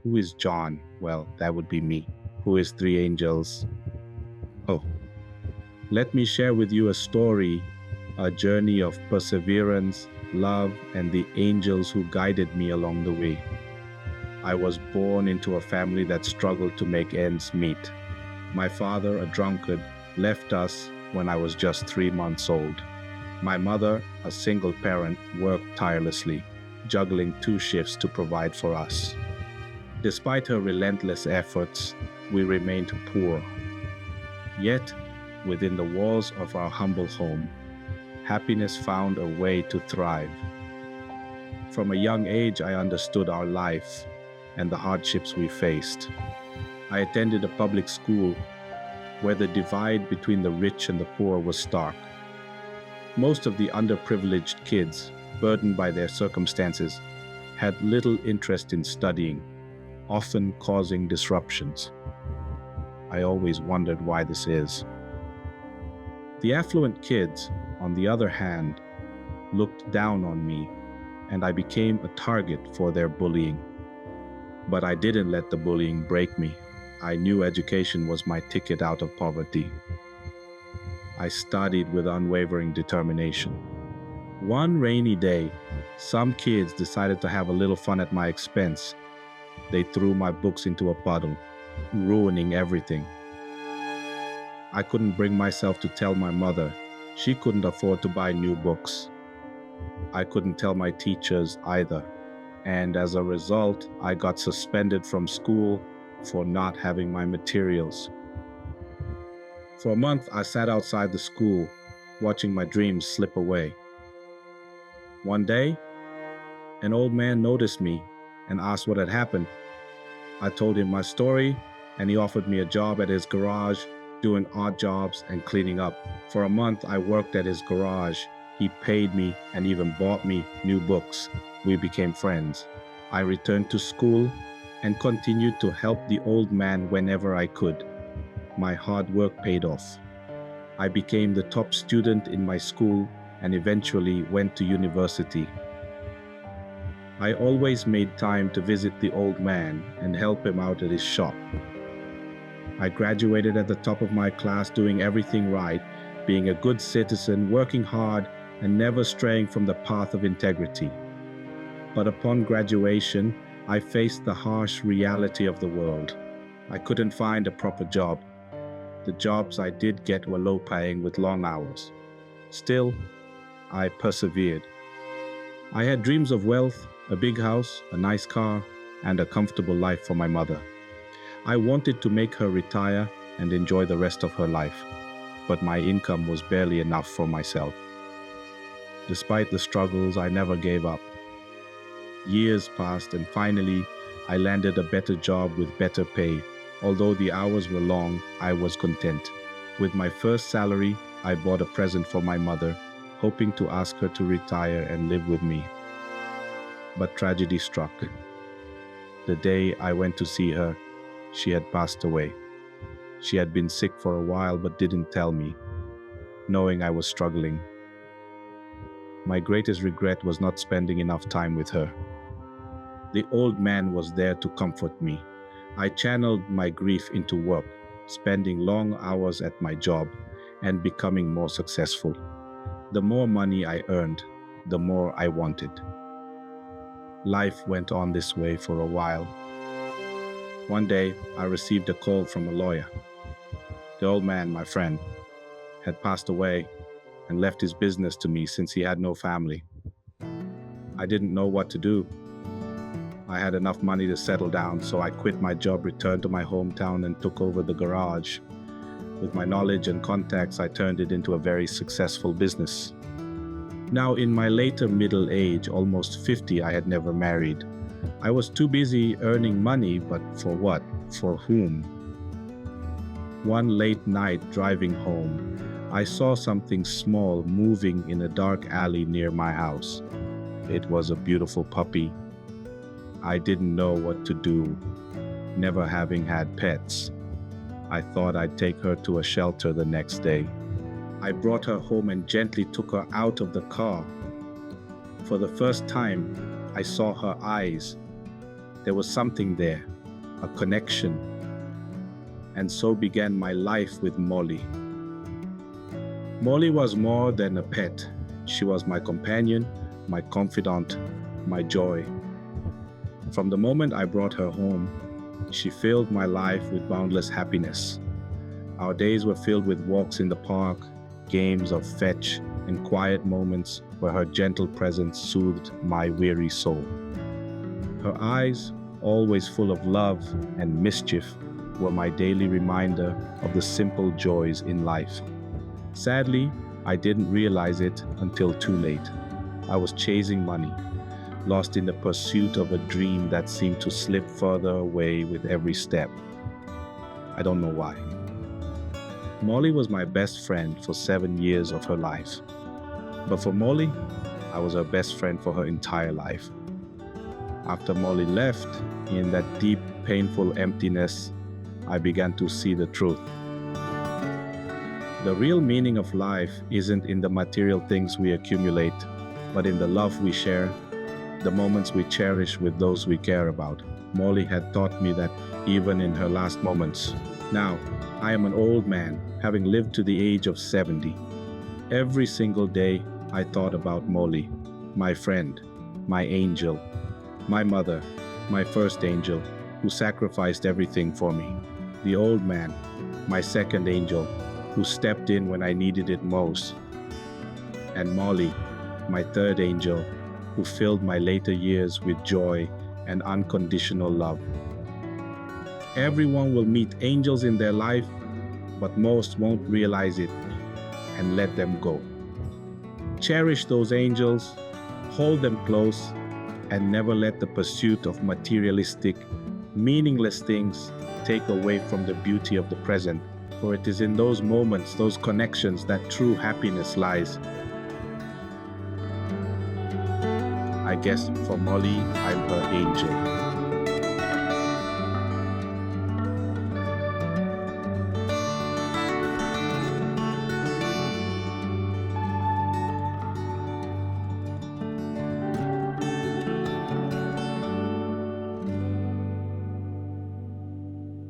Who is John? Well, that would be me. Who is three angels? Oh, let me share with you a story, a journey of perseverance, love, and the angels who guided me along the way. I was born into a family that struggled to make ends meet. My father, a drunkard, left us when I was just 3 months old. My mother, a single parent, worked tirelessly, juggling two shifts to provide for us. Despite her relentless efforts, we remained poor. Yet, within the walls of our humble home, happiness found a way to thrive. From a young age, I understood our life and the hardships we faced. I attended a public school where the divide between the rich and the poor was stark. Most of the underprivileged kids, burdened by their circumstances, had little interest in studying, often causing disruptions. I always wondered why this is. The affluent kids, on the other hand, looked down on me, and I became a target for their bullying. But I didn't let the bullying break me. I knew education was my ticket out of poverty. I studied with unwavering determination. One rainy day, some kids decided to have a little fun at my expense. They threw my books into a puddle, ruining everything. I couldn't bring myself to tell my mother. She couldn't afford to buy new books. I couldn't tell my teachers either. And as a result, I got suspended from school for not having my materials. For a month, I sat outside the school, watching my dreams slip away. One day, an old man noticed me and asked what had happened. I told him my story, and he offered me a job at his garage, doing odd jobs and cleaning up. For a month, I worked at his garage. He paid me and even bought me new books. We became friends. I returned to school and continued to help the old man whenever I could. My hard work paid off. I became the top student in my school and eventually went to university. I always made time to visit the old man and help him out at his shop. I graduated at the top of my class, doing everything right, being a good citizen, working hard, and never straying from the path of integrity. But upon graduation, I faced the harsh reality of the world. I couldn't find a proper job. The jobs I did get were low-paying with long hours. Still, I persevered. I had dreams of wealth, a big house, a nice car, and a comfortable life for my mother. I wanted to make her retire and enjoy the rest of her life, but my income was barely enough for myself. Despite the struggles, I never gave up. Years passed, and finally, I landed a better job with better pay. Although the hours were long, I was content. With my first salary, I bought a present for my mother, hoping to ask her to retire and live with me. But tragedy struck. The day I went to see her, she had passed away. She had been sick for a while but didn't tell me, knowing I was struggling. My greatest regret was not spending enough time with her. The old man was there to comfort me. I channeled my grief into work, spending long hours at my job and becoming more successful. The more money I earned, the more I wanted. Life went on this way for a while. One day, I received a call from a lawyer. The old man, my friend, had passed away and left his business to me since he had no family. I didn't know what to do. I had enough money to settle down, so I quit my job, returned to my hometown, and took over the garage. With my knowledge and contacts, I turned it into a very successful business. Now, in my later middle age, almost 50, I had never married. I was too busy earning money, but for what? For whom? One late night driving home, I saw something small moving in a dark alley near my house. It was a beautiful puppy. I didn't know what to do, never having had pets. I thought I'd take her to a shelter the next day. I brought her home and gently took her out of the car. For the first time, I saw her eyes. There was something there, a connection, and so began my life with Molly. Molly was more than a pet. She was my companion, my confidant, my joy. From the moment I brought her home, she filled my life with boundless happiness. Our days were filled with walks in the park, games of fetch, and quiet moments where her gentle presence soothed my weary soul. Her eyes, always full of love and mischief, were my daily reminder of the simple joys in life. Sadly, I didn't realize it until too late. I was chasing money, lost in the pursuit of a dream that seemed to slip further away with every step. I don't know why. Molly was my best friend for 7 years of her life. But for Molly, I was her best friend for her entire life. After Molly left, in that deep, painful emptiness, I began to see the truth. The real meaning of life isn't in the material things we accumulate, but in the love we share, the moments we cherish with those we care about. Molly had taught me that even in her last moments. Now, I am an old man, having lived to the age of 70. Every single day, I thought about Molly, my friend, my angel, my mother, my first angel, who sacrificed everything for me. The old man, my second angel, who stepped in when I needed it most. And Molly, my third angel, who filled my later years with joy and unconditional love. Everyone will meet angels in their life, but most won't realize it and let them go. Cherish those angels, hold them close, and never let the pursuit of materialistic, meaningless things take away from the beauty of the present, for it is in those moments, those connections, that true happiness lies. I guess for Molly, I'm her angel.